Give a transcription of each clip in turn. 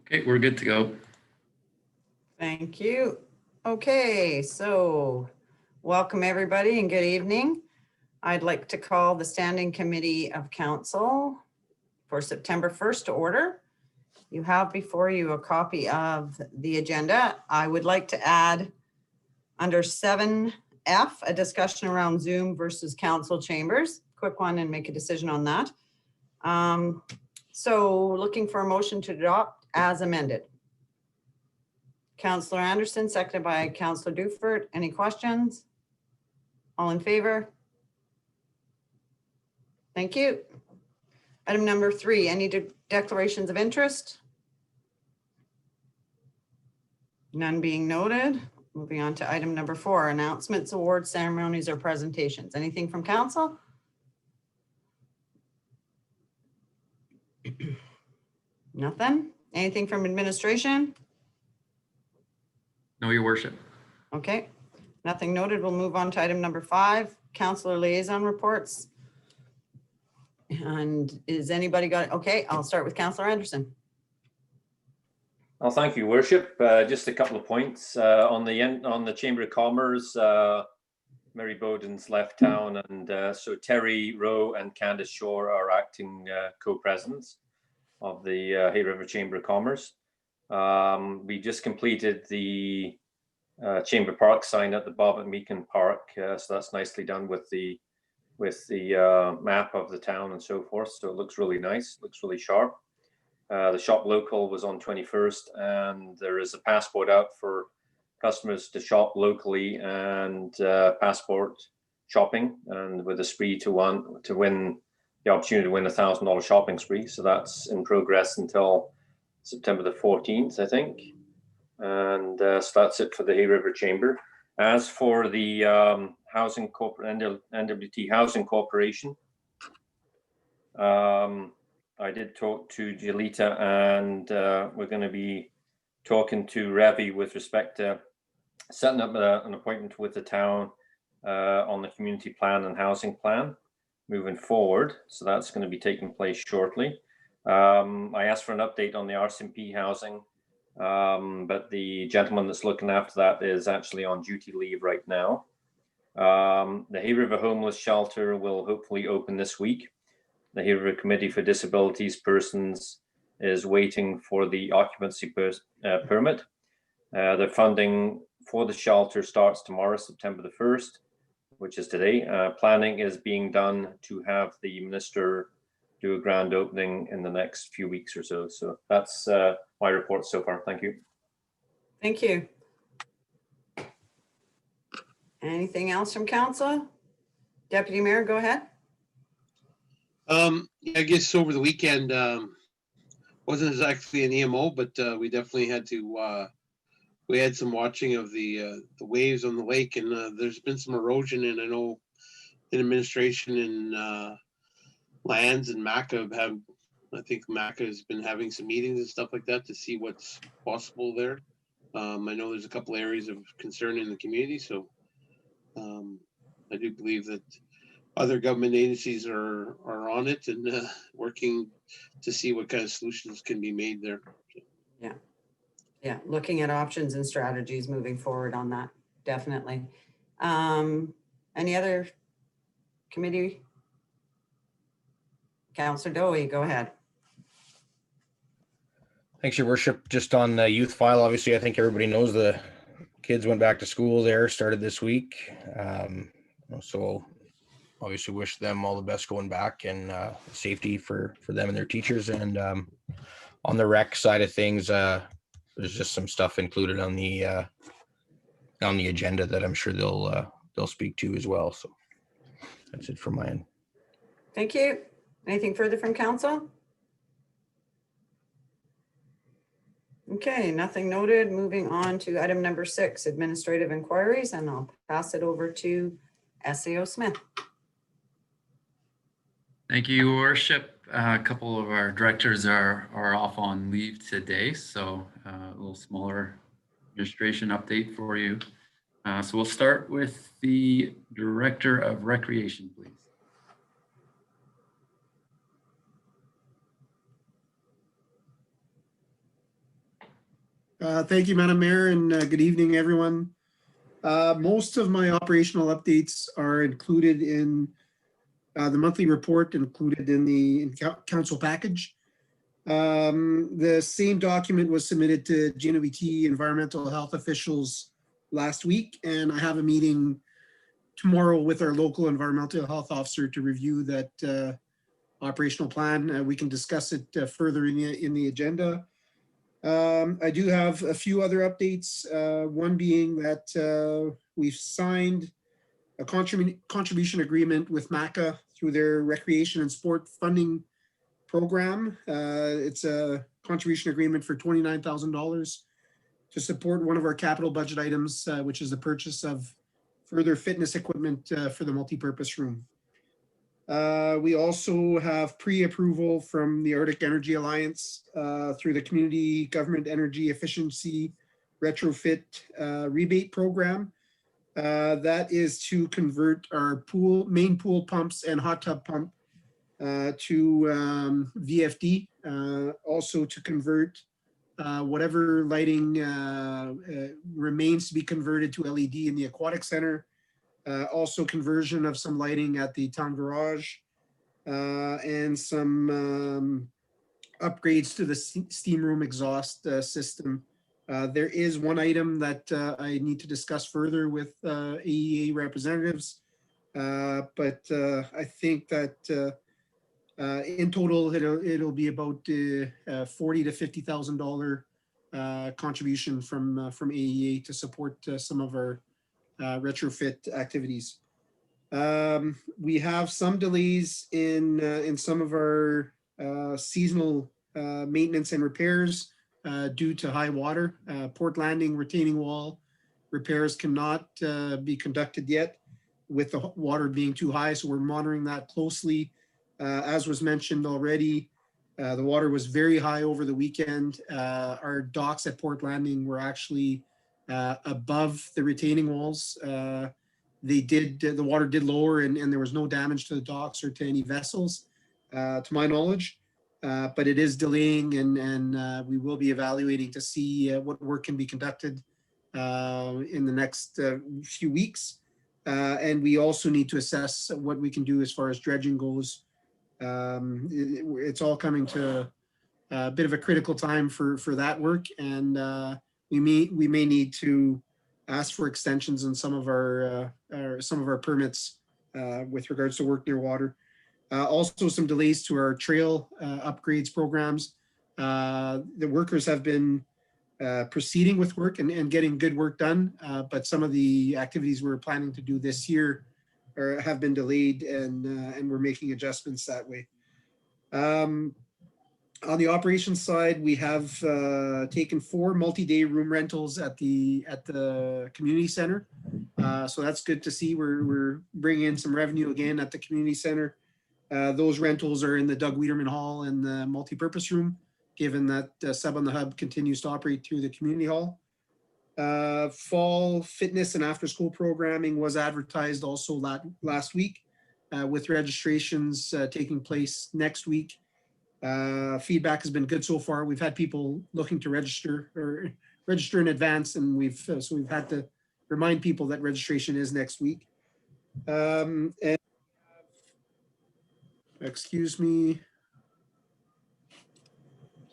Okay, we're good to go. Thank you. Okay, so welcome everybody and good evening. I'd like to call the Standing Committee of Council for September 1st to order. You have before you a copy of the agenda. I would like to add under 7F, a discussion around Zoom versus council chambers. Quick one and make a decision on that. So looking for a motion to adopt as amended. Councillor Anderson, seconded by Councillor Dufert. Any questions? All in favor? Thank you. Item number 3, any declarations of interest? None being noted. Moving on to item number 4, announcements, awards, ceremonies, or presentations. Anything from council? Nothing? Anything from administration? No, your worship. Okay, nothing noted. We'll move on to item number 5, councillor liaison reports. And is anybody got it? Okay, I'll start with Councillor Anderson. Well, thank you, Worship. Just a couple of points on the Chamber of Commerce. Mary Bowden's left town, and so Terry Rowe and Candace Shore are acting co-presidents of the Hay River Chamber of Commerce. We just completed the Chamber Park sign at the Bobbit Meakin Park, so that's nicely done with the map of the town and so forth. So it looks really nice, looks really sharp. The shop local was on 21st, and there is a passport out for customers to shop locally and passport shopping, and with a spree to win the opportunity to win $1,000 shopping spree. So that's in progress until September the 14th, I think. And so that's it for the Hay River Chamber. As for the NWT Housing Corporation, I did talk to Jalita, and we're going to be talking to Ravi with respect to setting up an appointment with the town on the community plan and housing plan moving forward. So that's going to be taking place shortly. I asked for an update on the RCMP housing, but the gentleman that's looking after that is actually on duty leave right now. The Hay River Homeless Shelter will hopefully open this week. The Hay River Committee for Disabilities Persons is waiting for the occupancy permit. The funding for the shelter starts tomorrow, September the 1st, which is today. Planning is being done to have the minister do a grand opening in the next few weeks or so. So that's my report so far. Thank you. Thank you. Anything else from council? Deputy Mayor, go ahead. I guess over the weekend wasn't exactly an EMO, but we definitely had to. We had some watching of the waves on the lake, and there's been some erosion. And I know in administration and lands and MACA have. I think MACA has been having some meetings and stuff like that to see what's possible there. I know there's a couple areas of concern in the community, so I do believe that other government agencies are on it and working to see what kind of solutions can be made there. Yeah, looking at options and strategies moving forward on that, definitely. Any other committee? Councillor Dowie, go ahead. Thanks, your worship. Just on the youth file, obviously, I think everybody knows the kids went back to school there, started this week. So obviously wish them all the best going back, and safety for them and their teachers. And on the rec side of things, there's just some stuff included on the agenda that I'm sure they'll speak to as well. So that's it from my end. Thank you. Anything further from council? Okay, nothing noted. Moving on to item number 6, administrative inquiries, and I'll pass it over to SAO Smith. Thank you, your worship. A couple of our directors are off on leave today, so a little smaller administration update for you. So we'll start with the Director of Recreation, please. Thank you, Madam Mayor, and good evening, everyone. Most of my operational updates are included in the monthly report included in the council package. The same document was submitted to GNWT environmental health officials last week, and I have a meeting tomorrow with our local environmental health officer to review that operational plan. We can discuss it further in the agenda. I do have a few other updates. One being that we've signed a contribution agreement with MACA through their recreation and sport funding program. It's a contribution agreement for $29,000 to support one of our capital budget items, which is the purchase of further fitness equipment for the multipurpose room. We also have pre-approval from the Arctic Energy Alliance through the Community Government Energy Efficiency Retrofit Rebate Program. That is to convert our main pool pumps and hot tub pump to VFD. Also to convert whatever lighting remains to be converted to LED in the Aquatic Center. Also conversion of some lighting at the town garage and some upgrades to the steam room exhaust system. There is one item that I need to discuss further with AEA representatives, but I think that in total it'll be about $40,000 to $50,000 contribution from AEA to support some of our retrofit activities. We have some delays in some of our seasonal maintenance and repairs due to high water. Port Landing retaining wall repairs cannot be conducted yet with the water being too high, so we're monitoring that closely. As was mentioned already, the water was very high over the weekend. Our docks at Port Landing were actually above the retaining walls. The water did lower and there was no damage to the docks or to any vessels, to my knowledge. But it is delaying and we will be evaluating to see what work can be conducted in the next few weeks. And we also need to assess what we can do as far as dredging goes. It's all coming to a bit of a critical time for that work, and we may need to ask for extensions on some of our permits with regards to work near water. Also, some delays to our trail upgrades programs. The workers have been proceeding with work and getting good work done, but some of the activities we're planning to do this year have been delayed, and we're making adjustments that way. On the operations side, we have taken 4 multi-day room rentals at the community center. So that's good to see. We're bringing in some revenue again at the community center. Those rentals are in the Doug Weiderman Hall and the multipurpose room, given that Sub on the Hub continues to operate through the community hall. Fall fitness and after school programming was advertised also last week, with registrations taking place next week. Feedback has been good so far. We've had people looking to register in advance, and we've had to remind people that registration is next week. And excuse me.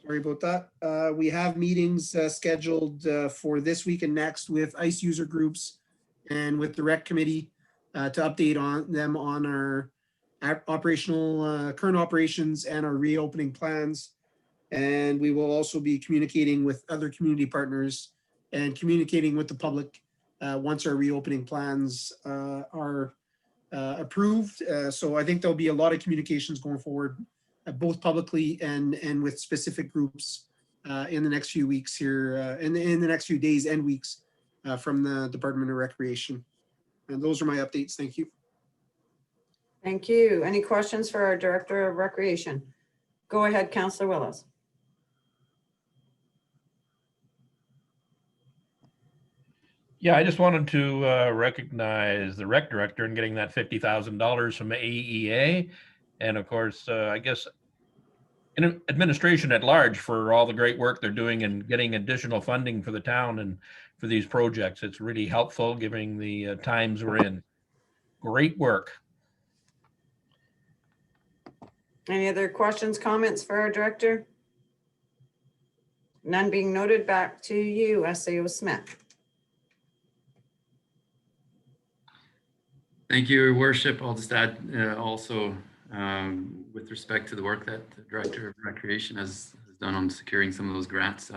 Sorry about that. We have meetings scheduled for this week and next with ICE user groups and with the rec committee to update on them on our operational current operations and our reopening plans. And we will also be communicating with other community partners and communicating with the public once our reopening plans are approved. So I think there'll be a lot of communications going forward, both publicly and with specific groups in the next few weeks here, in the next few days and weeks from the Department of Recreation. And those are my updates. Thank you. Thank you. Any questions for our Director of Recreation? Go ahead, Councillor Willis. Yeah, I just wanted to recognize the rec director in getting that $50,000 from AEA. And of course, I guess and administration at large for all the great work they're doing and getting additional funding for the town and for these projects. It's really helpful given the times we're in. Great work. Any other questions, comments for our director? None being noted, back to you, SAO Smith. Thank you, Your Worship. I'll just add also with respect to the work that the Director of Recreation has done on securing some of those grants,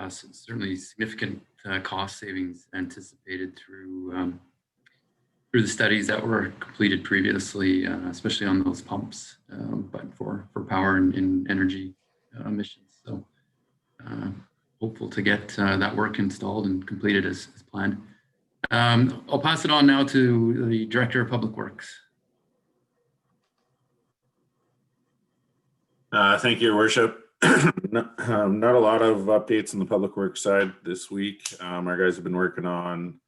certainly significant cost savings anticipated through the studies that were completed previously, especially on those pumps, but for power and energy emissions. So hopeful to get that work installed and completed as planned. I'll pass it on now to the Director of Public Works. Thank you, Your Worship. Not a lot of updates on the public works side this week. Our guys have been working on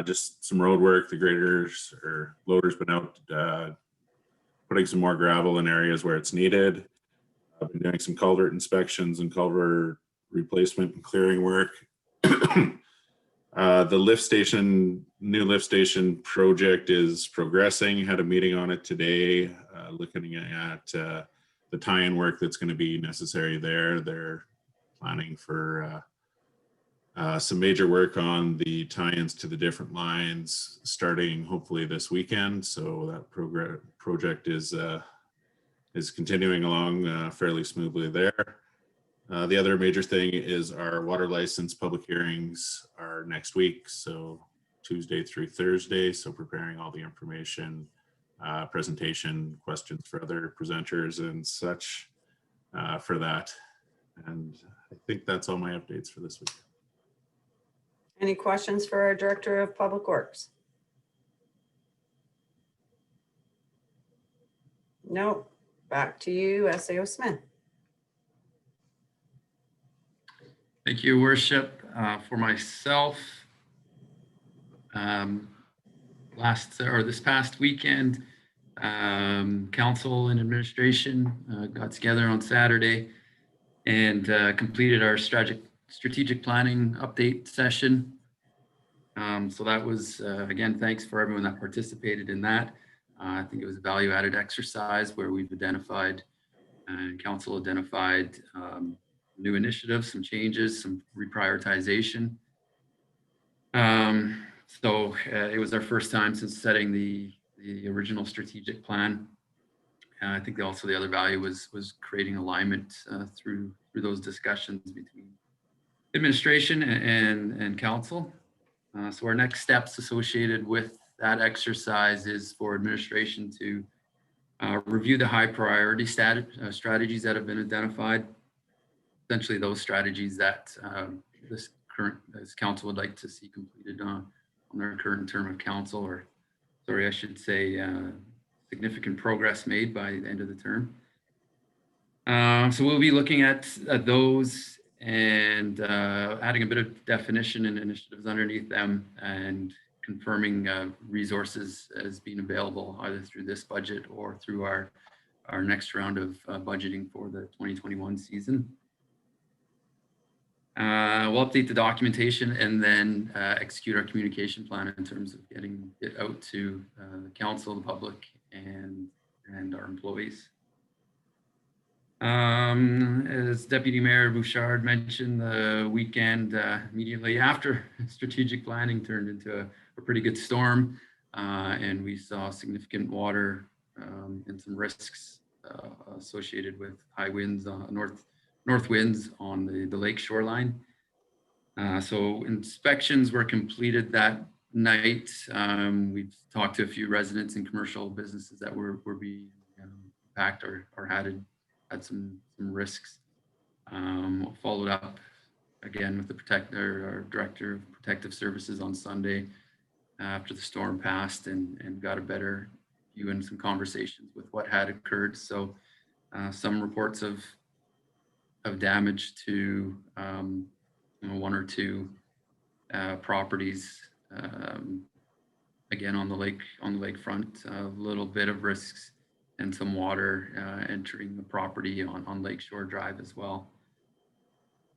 just some road work. The graders or loaders been out putting some more gravel in areas where it's needed. I've been doing some culvert inspections and culvert replacement and clearing work. The new lift station project is progressing. Had a meeting on it today, looking at the tie-in work that's going to be necessary there. They're planning for some major work on the tie-ins to the different lines starting hopefully this weekend. So that project is continuing along fairly smoothly there. The other major thing is our water license public hearings are next week, so Tuesday through Thursday. So preparing all the information, presentation, questions for other presenters and such for that. And I think that's all my updates for this week. Any questions for our Director of Public Works? No, back to you, SAO Smith. Thank you, Worship. For myself, this past weekend, council and administration got together on Saturday and completed our strategic planning update session. So that was, again, thanks for everyone that participated in that. I think it was a value-added exercise where we've identified and council identified new initiatives, some changes, some reprioritization. So it was our first time since setting the original strategic plan. I think also the other value was creating alignment through those discussions between administration and council. So our next steps associated with that exercise is for administration to review the high priority strategies that have been identified. Essentially those strategies that this council would like to see completed on their current term of council, or sorry, I should say significant progress made by the end of the term. So we'll be looking at those and adding a bit of definition and initiatives underneath them and confirming resources as being available either through this budget or through our next round of budgeting for the 2021 season. We'll update the documentation and then execute our communication plan in terms of getting it out to the council, the public, and our employees. As Deputy Mayor Bouchard mentioned, the weekend immediately after strategic planning turned into a pretty good storm, and we saw significant water and some risks associated with high winds, north winds on the lake shoreline. So inspections were completed that night. We've talked to a few residents and commercial businesses that were being impacted or had some risks. Followed up again with our Director of Protective Services on Sunday after the storm passed and got a better view and some conversations with what had occurred. So some reports of damage to one or two properties again on the lakefront. A little bit of risks and some water entering the property on Lakeshore Drive as well.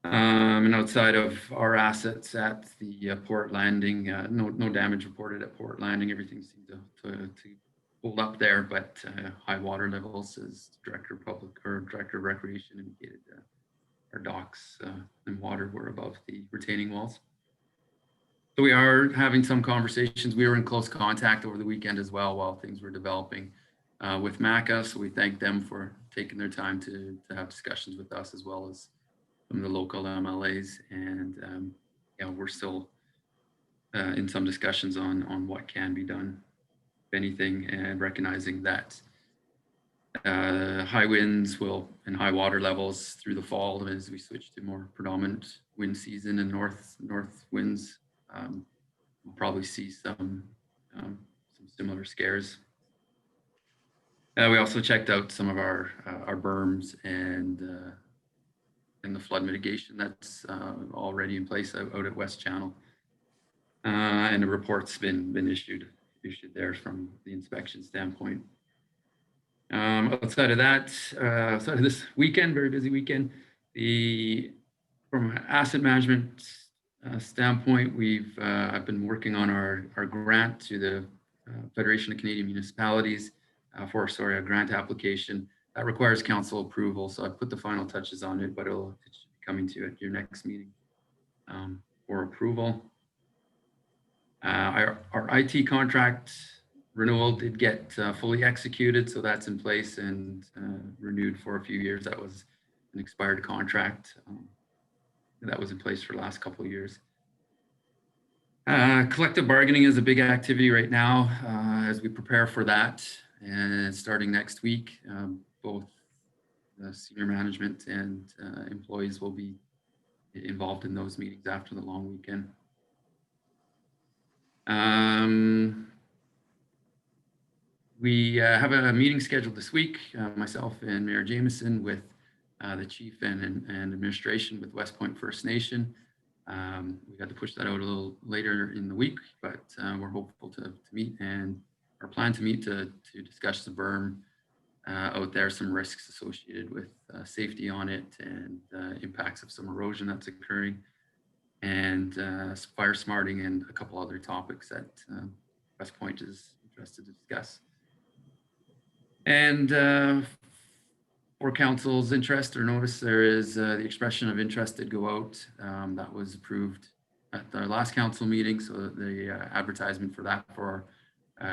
And outside of our assets at the Port Landing, no damage reported at Port Landing. Everything seemed to hold up there, but high water levels, as Director of Recreation indicated, our docks and water were above the retaining walls. So we are having some conversations. We were in close contact over the weekend as well while things were developing with MACA. So we thank them for taking their time to have discussions with us, as well as some of the local MLAs. And we're still in some discussions on what can be done, if anything, and recognizing that high winds and high water levels through the fall as we switch to more predominant wind season and north winds. We'll probably see some similar scares. We also checked out some of our berms and the flood mitigation that's already in place out at West Channel. And a report's been issued there from the inspection standpoint. Outside of that, outside of this weekend, very busy weekend, from an asset management standpoint, I've been working on our grant to the Federation of Canadian Municipalities for a grant application that requires council approval. So I put the final touches on it, but it should be coming to you at your next meeting for approval. Our IT contract renewal did get fully executed, so that's in place and renewed for a few years. That was an expired contract that was in place for the last couple of years. Collective bargaining is a big activity right now as we prepare for that. And starting next week, both the senior management and employees will be involved in those meetings after the long weekend. We have a meeting scheduled this week, myself and Mayor Jameson, with the chief and administration with West Point First Nation. We had to push that out a little later in the week, but we're hopeful to meet, and our plan to meet to discuss the berm out there, some risks associated with safety on it and impacts of some erosion that's occurring, and fire smarting and a couple other topics that West Point is interested to discuss. And for council's interest or notice, there is the expression of interest did go out. That was approved at the last council meeting. So the advertisement for that for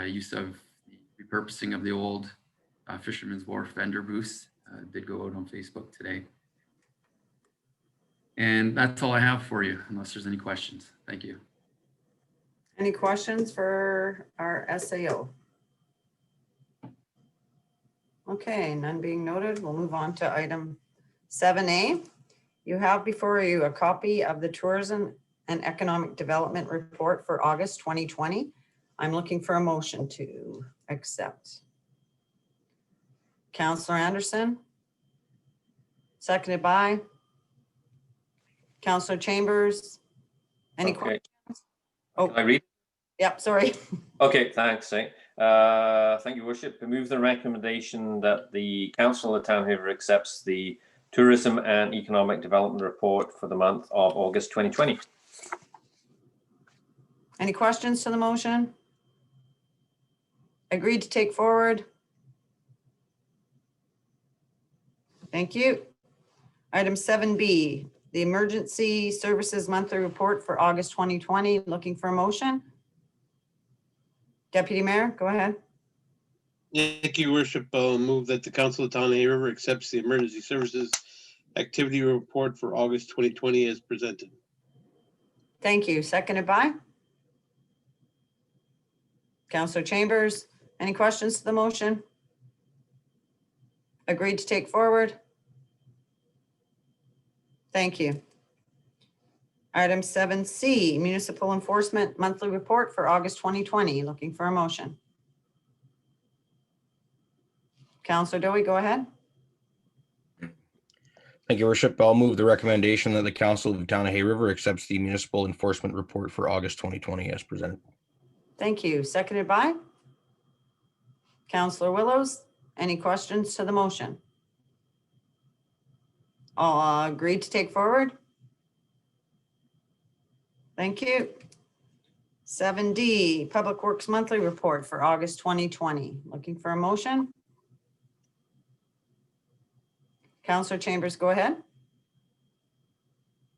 use of the repurposing of the old Fisherman's Wharf vendor booths did go out on Facebook today. And that's all I have for you, unless there's any questions. Thank you. Any questions for our SAO? Okay, none being noted. We'll move on to item 7A. You have before you a copy of the Tourism and Economic Development Report for August 2020. I'm looking for a motion to accept. Councillor Anderson, seconded by Councillor Chambers. Any questions? Oh, Can I read? yep, sorry. Okay, thanks. Thank you, Worship. I move the recommendation that the Council of Town Haver accepts the Tourism and Economic Development Report for the month of August 2020. Any questions to the motion? Agreed to take forward? Thank you. Item 7B, the Emergency Services Monthly Report for August 2020. Looking for a motion? Deputy Mayor, go ahead. Thank you, Worship. I'll move that the Council of Town of Hay River accepts the Emergency Services Activity Report for August 2020 as presented. Thank you. Seconded by Councillor Chambers. Any questions to the motion? Agreed to take forward? Thank you. Item 7C, Municipal Enforcement Monthly Report for August 2020. Looking for a motion. Councillor Dowie, go ahead. Thank you, Worship. I'll move the recommendation that the Council of the Town of Hay River accepts the Municipal Enforcement Report for August 2020 as presented. Thank you. Seconded by Councillor Willows. Any questions to the motion? All agreed to take forward? Thank you. 7D, Public Works Monthly Report for August 2020. Looking for a motion? Councillor Chambers, go ahead.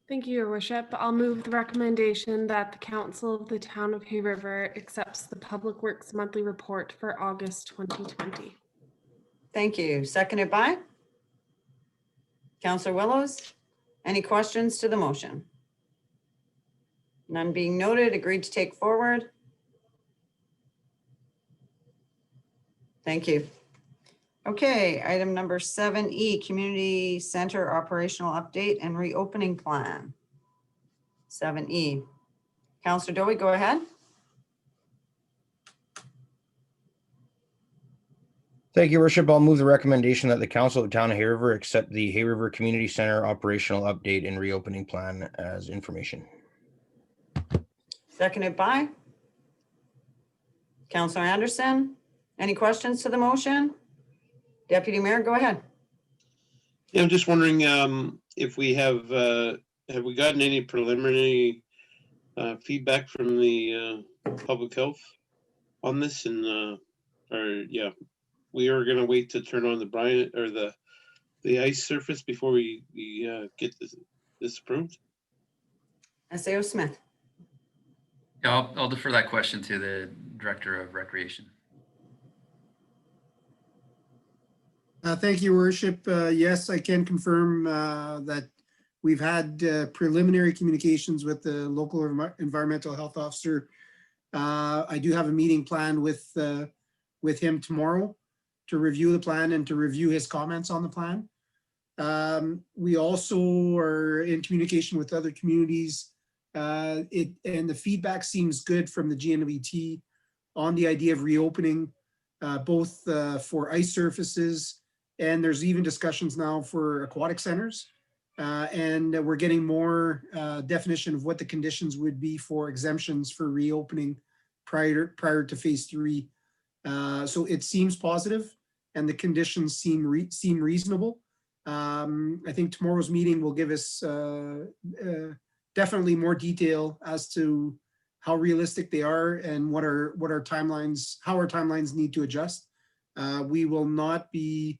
Thank you, Your Worship. I'll move the recommendation that the Council of the Town of Hay River accepts the Public Works Monthly Report for August 2020. Thank you. Seconded by? Councillor Willows. Any questions to the motion? None being noted, agreed to take forward. Thank you. Okay, item number 7E, Community Center Operational Update and Reopening Plan. 7E. Councillor Dowie, go ahead. Thank you, Your Worship. I'll move the recommendation that the Council of the Town of Hay River accept the Hay River Community Center Operational Update and Reopening Plan as information. Seconded by Councillor Anderson. Any questions to the motion? Deputy Mayor, go ahead. Yeah, I'm just wondering if we have we gotten any preliminary feedback from the public health on this? And yeah, we are going to wait to turn on the brine or the ice surface before we get this approved. SAO Smith. Yeah, I'll defer that question to the Director of Recreation. Thank you, Your Worship. Yes, I can confirm that we've had preliminary communications with the local environmental health officer. I do have a meeting planned with him tomorrow to review the plan and to review his comments on the plan. We also are in communication with other communities. And the feedback seems good from the GNWT on the idea of reopening both for ice surfaces, and there's even discussions now for aquatic centers. And we're getting more definition of what the conditions would be for exemptions for reopening prior to phase 3. So it seems positive and the conditions seem reasonable. I think tomorrow's meeting will give us definitely more detail as to how realistic they are and what our timelines, how our timelines need to adjust. We will not be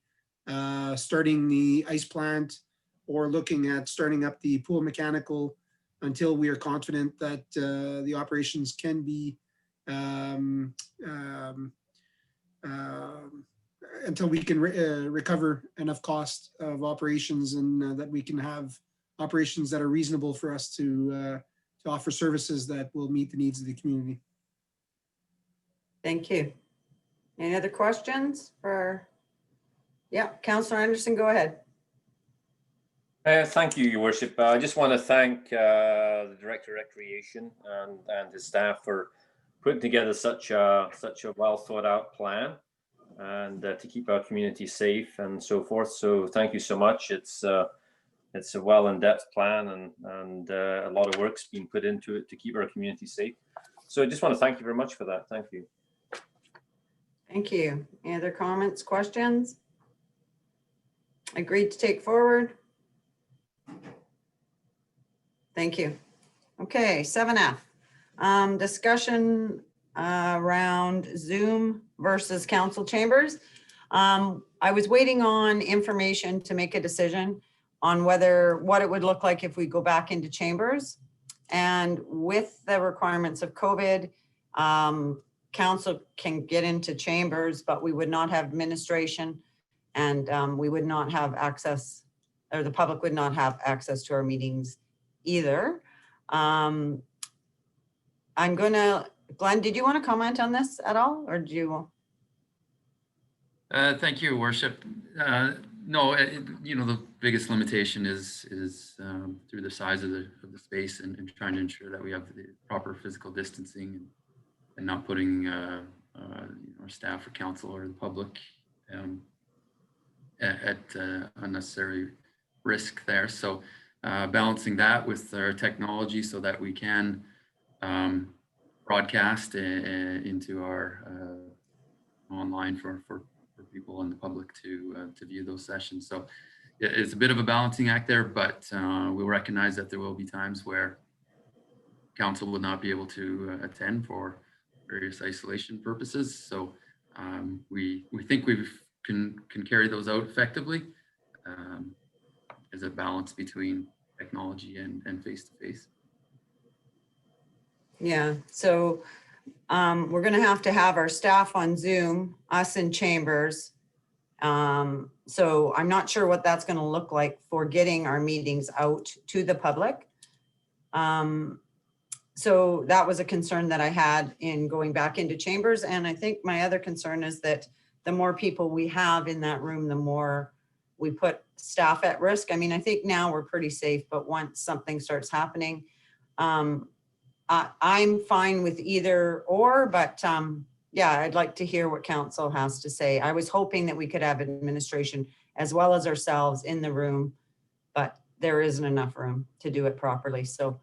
starting the ice plant or looking at starting up the pool mechanical until we are confident that the operations can be until we can recover enough cost of operations and that we can have operations that are reasonable for us to offer services that will meet the needs of the community. Thank you. Any other questions for? Yeah, Councillor Anderson, go ahead. Thank you, Your Worship. I just want to thank the Director of Recreation and his staff for putting together such a well thought out plan and to keep our community safe and so forth. So thank you so much. It's a well in-depth plan and a lot of work's been put into it to keep our community safe. So I just want to thank you very much for that. Thank you. Thank you. Any other comments, questions? Agreed to take forward. Thank you. Okay, 7F. Discussion around Zoom versus council chambers. I was waiting on information to make a decision on what it would look like if we go back into chambers. And with the requirements of COVID, council can get into chambers, but we would not have administration and we would not have access, or the public would not have access to our meetings either. I'm gonna, Glenn, did you want to comment on this at all, or do you? Thank you, Worship. No, the biggest limitation is through the size of the space and trying to ensure that we have the proper physical distancing and not putting our staff or council or the public at unnecessary risk there. So balancing that with our technology so that we can broadcast into our online for people in the public to view those sessions. So yeah, it's a bit of a balancing act there, but we'll recognize that there will be times where council will not be able to attend for various isolation purposes. So we think we can carry those out effectively as a balance between technology and face-to-face. Yeah, so we're gonna have to have our staff on Zoom, us in chambers. So I'm not sure what that's gonna look like for getting our meetings out to the public. So that was a concern that I had in going back into chambers. And I think my other concern is that the more people we have in that room, the more we put staff at risk. I mean, I think now we're pretty safe, but once something starts happening, I'm fine with either or, but yeah, I'd like to hear what council has to say. I was hoping that we could have administration as well as ourselves in the room, but there isn't enough room to do it properly. So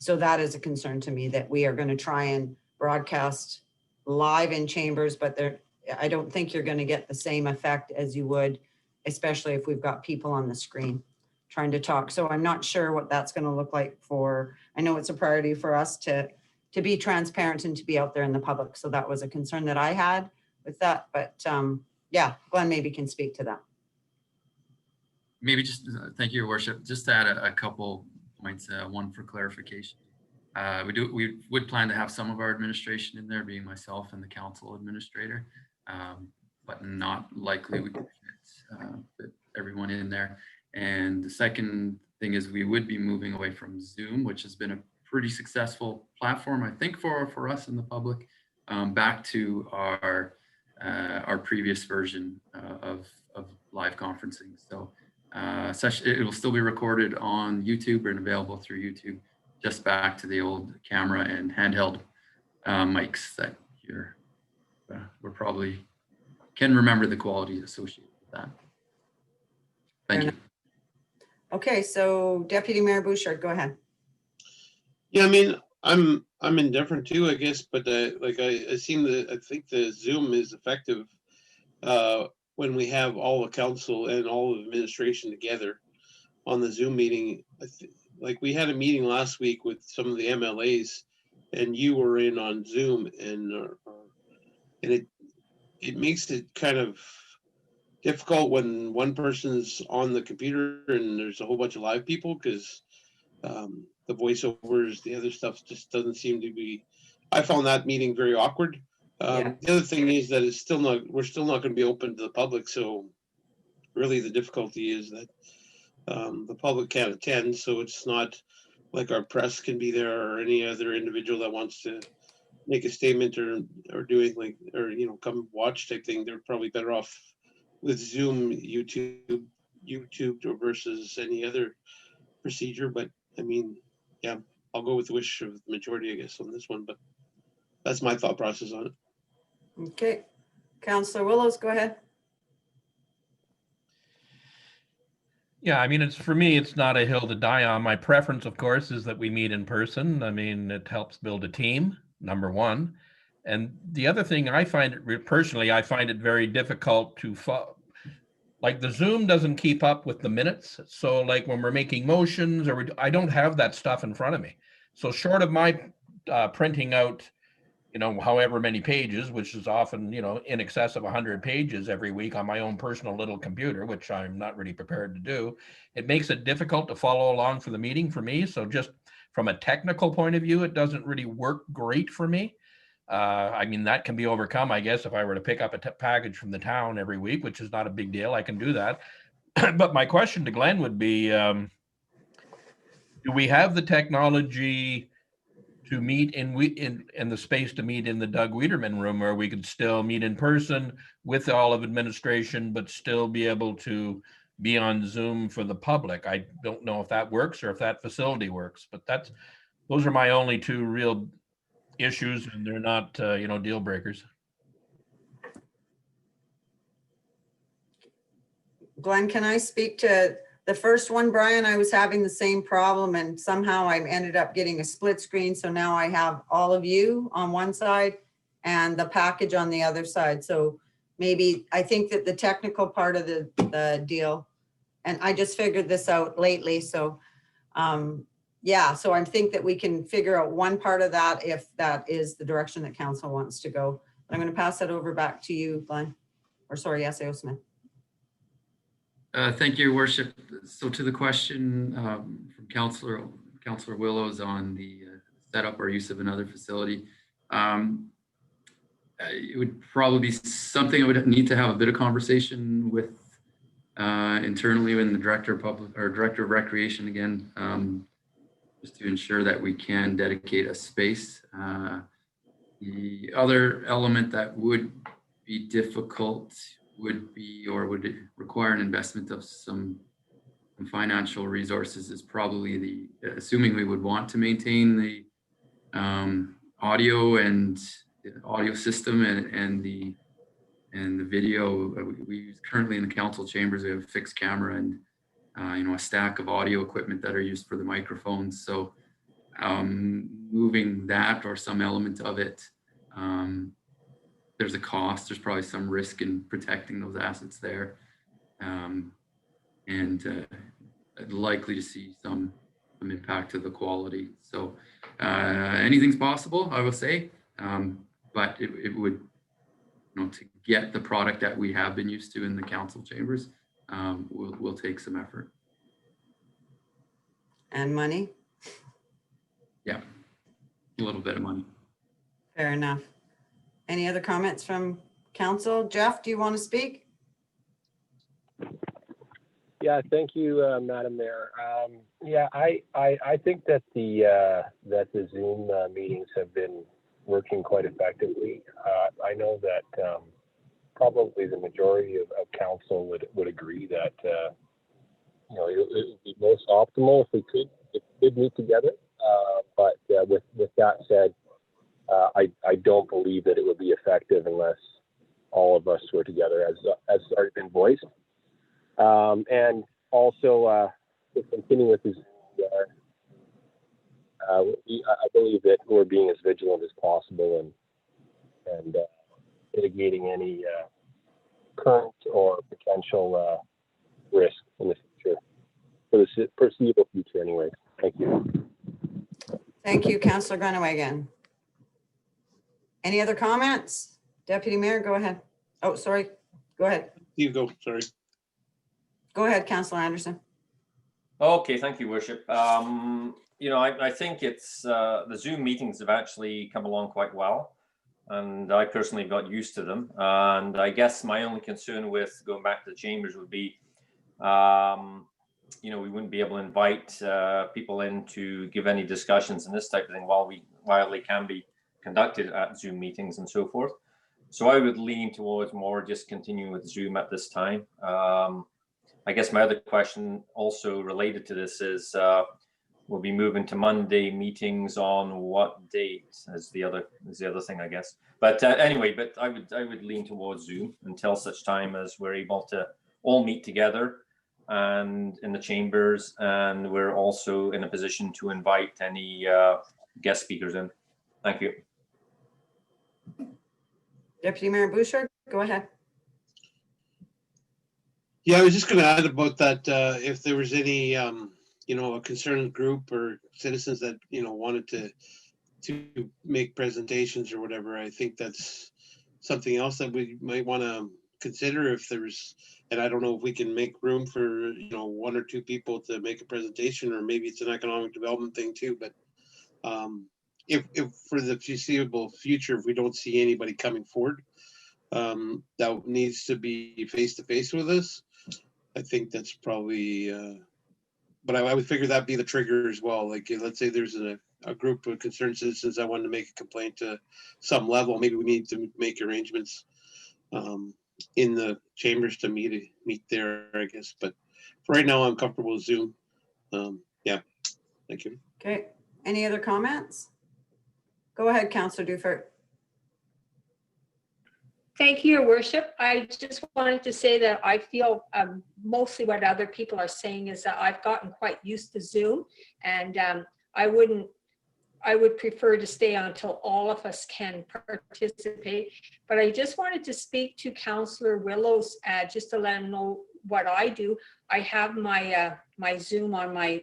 that is a concern to me, that we are going to try and broadcast live in chambers, but I don't think you're going to get the same effect as you would, especially if we've got people on the screen trying to talk. So I'm not sure what that's going to look like I know it's a priority for us to be transparent and to be out there in the public. So that was a concern that I had with that, but yeah, Glenn maybe can speak to that. Maybe just, thank you, Your Worship, just to add a couple points, one for clarification. We would plan to have some of our administration in there, being myself and the council administrator, but not likely we could fit everyone in there. And the second thing is we would be moving away from Zoom, which has been a pretty successful platform, I think, for us in the public, back to our previous version of live conferencing. So it will still be recorded on YouTube and available through YouTube, just back to the old camera and handheld mics that we're probably can remember the quality associated with that. Thank you. Okay, so Deputy Mayor Bouchard, go ahead. Yeah, I mean, I'm indifferent too, I guess, but like I think the Zoom is effective when we have all the council and all of administration together on the Zoom meeting. Like we had a meeting last week with some of the MLAs, and you were in on Zoom, and it makes it kind of difficult when one person's on the computer and there's a whole bunch of live people, because the voiceovers, the other stuff just doesn't seem to be. I found that meeting very awkward. Yeah. The other thing is that we're still not going to be open to the public. So really the difficulty is that the public can't attend. So it's not like our press can be there or any other individual that wants to make a statement or doing like, or, come watch type thing. They're probably better off with Zoom, YouTube versus any other procedure. But I mean, yeah, I'll go with the wish of the majority, I guess, on this one, but that's my thought process on it. Okay, Councillor Willows, go ahead. Yeah, I mean, for me, it's not a hill to die on. My preference, of course, is that we meet in person. I mean, it helps build a team, number one. And the other thing I find it personally, I find it very difficult to follow. Like the Zoom doesn't keep up with the minutes. So like when we're making motions I don't have that stuff in front of me. So short of my printing out, however many pages, which is often, in excess of 100 pages every week on my own personal little computer, which I'm not really prepared to do, it makes it difficult to follow along for the meeting for me. So just from a technical point of view, it doesn't really work great for me. I mean, that can be overcome, I guess, if I were to pick up a package from the town every week, which is not a big deal. I can do that. But my question to Glenn would be, do we have the technology to meet in the space to meet in the Doug Weiderman room, where we could still meet in person with all of administration, but still be able to be on Zoom for the public? I don't know if that works or if that facility works, but those are my only two real issues, and they're not, deal breakers. Glenn, can I speak to the first one, Brian? I was having the same problem and somehow I ended up getting a split screen. So now I have all of you on one side and the package on the other side. So maybe, I think that the technical part of the deal, and I just figured this out lately, so yeah, so I think that we can figure out one part of that if that is the direction that council wants to go. I'm going to pass that over back to you, Glenn, or sorry, SAO Smith. Thank you, Your Worship. So to the question from Councillor Willows on the setup or use of another facility, it would probably be something I would need to have a bit of conversation with internally in the Director of Public or Director of Recreation again, just to ensure that we can dedicate a space. The other element that would be difficult would be, or would require an investment of some financial resources, is probably the, assuming we would want to maintain the audio and audio system and the video. We use currently in the council chambers, we have a fixed camera and a stack of audio equipment that are used for the microphones. So moving that or some element of it, there's a cost. There's probably some risk in protecting those assets there, and likely to see some impact to the quality. So anything's possible, I will say, but it would, to get the product that we have been used to in the council chambers, will take some effort. And money? Yeah, a little bit of money. Fair enough. Any other comments from council? Jeff, do you want to speak? Yeah, thank you, Madam Mayor. Yeah, I think that the Zoom meetings have been working quite effectively. I know that probably the majority of council would agree that it would be most optimal if we could meet together. But with that said, I don't believe that it would be effective unless all of us were together, as already been voiced. And also, to continue with this, I believe that we're being as vigilant as possible and mitigating any current or potential risk in the future, for the foreseeable future anyway. Thank you. Thank you, Councillor Grunewagen. Any other comments? Deputy Mayor, go ahead. Oh, sorry. Go ahead. You go, sorry. Go ahead, Councillor Anderson. Okay, thank you, Worship. I think it's the Zoom meetings have actually come along quite well, and I personally got used to them. And I guess my only concern with going back to the chambers would be, we wouldn't be able to invite people in to give any discussions and this type of thing while they can be conducted at Zoom meetings and so forth. So I would lean towards more just continuing with Zoom at this time. I guess my other question also related to this is, we'll be moving to Monday meetings on what date is the other thing, I guess. But anyway, but I would lean towards Zoom until such time as we're able to all meet together and in the chambers, and we're also in a position to invite any guest speakers in. Thank you. Deputy Mayor Bouchard, go ahead. Yeah, I was just going to add about that. If there was any, a concerned group or citizens that, wanted to make presentations or whatever, I think that's something else that we might want to consider if there's, and I don't know if we can make room for, one or two people to make a presentation, or maybe it's an economic development thing too. But if for the foreseeable future, if we don't see anybody coming forward, that needs to be face to face with us, I think that's probably, but I would figure that'd be the trigger as well. Like, let's say there's a group of concerned citizens that wanted to make a complaint to some level, maybe we need to make arrangements in the chambers to meet there, I guess. But for right now, I'm comfortable with Zoom. Yeah, thank you. Okay, any other comments? Go ahead, Councillor Dufert. Thank you, Your Worship. I just wanted to say that I feel mostly what other people are saying is that I've gotten quite used to Zoom, and I wouldn't I would prefer to stay until all of us can participate. But I just wanted to speak to Councillor Willows, just to let him know what I do. I have my my Zoom on my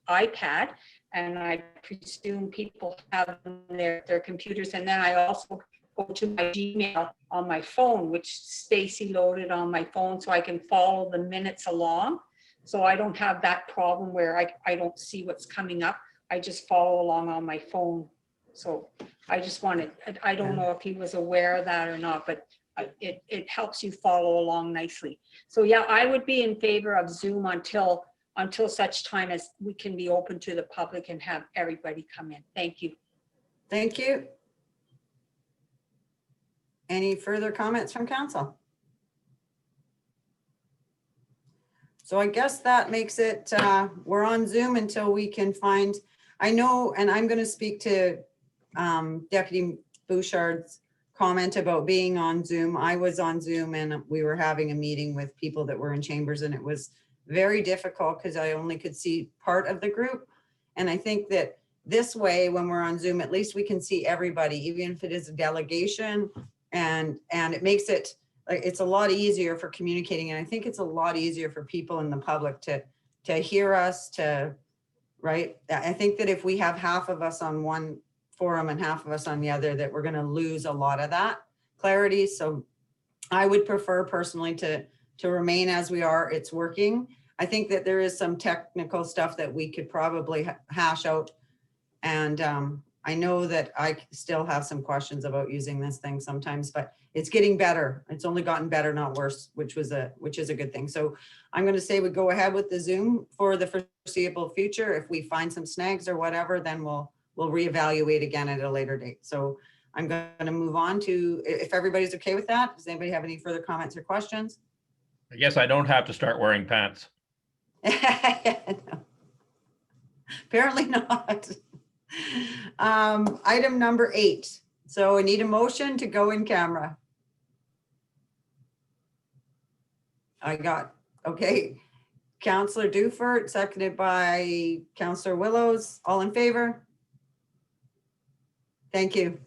iPad, and I presume people have their computers. And then I also go to my Gmail on my phone, which Stacy loaded on my phone, so I can follow the minutes along. So I don't have that problem where I don't see what's coming up. I just follow along on my phone. So I just wanted, I don't know if he was aware of that or not, but it helps you follow along nicely. So yeah, I would be in favor of Zoom until such time as we can be open to the public and have everybody come in. Thank you. Thank you. Any further comments from council? So I guess that makes it, we're on Zoom until we can find, I know, and I'm going to speak to Deputy Bouchard's comment about being on Zoom. I was on Zoom and we were having a meeting with people that were in chambers, and it was very difficult because I only could see part of the group. And I think that this way, when we're on Zoom, at least we can see everybody, even if it is a delegation, and it makes it, it's a lot easier for communicating. And I think it's a lot easier for people in the public to hear us, right? I think that if we have half of us on one forum and half of us on the other, that we're going to lose a lot of that clarity. So I would prefer personally to remain as we are. It's working. I think that there is some technical stuff that we could probably hash out. And I know that I still have some questions about using this thing sometimes, but it's getting better. It's only gotten better, not worse, which is a good thing. So I'm going to say we go ahead with the Zoom for the foreseeable future. If we find some snags or whatever, then we'll reevaluate again at a later date. So I'm going to move on to, if everybody's okay with that. Does anybody have any further comments or questions? I guess I don't have to start wearing pants. No. Apparently not. Item number 8. So I need a motion to go in camera. Okay. Councillor Dufert, seconded by Councillor Willows. All in favor? Thank you.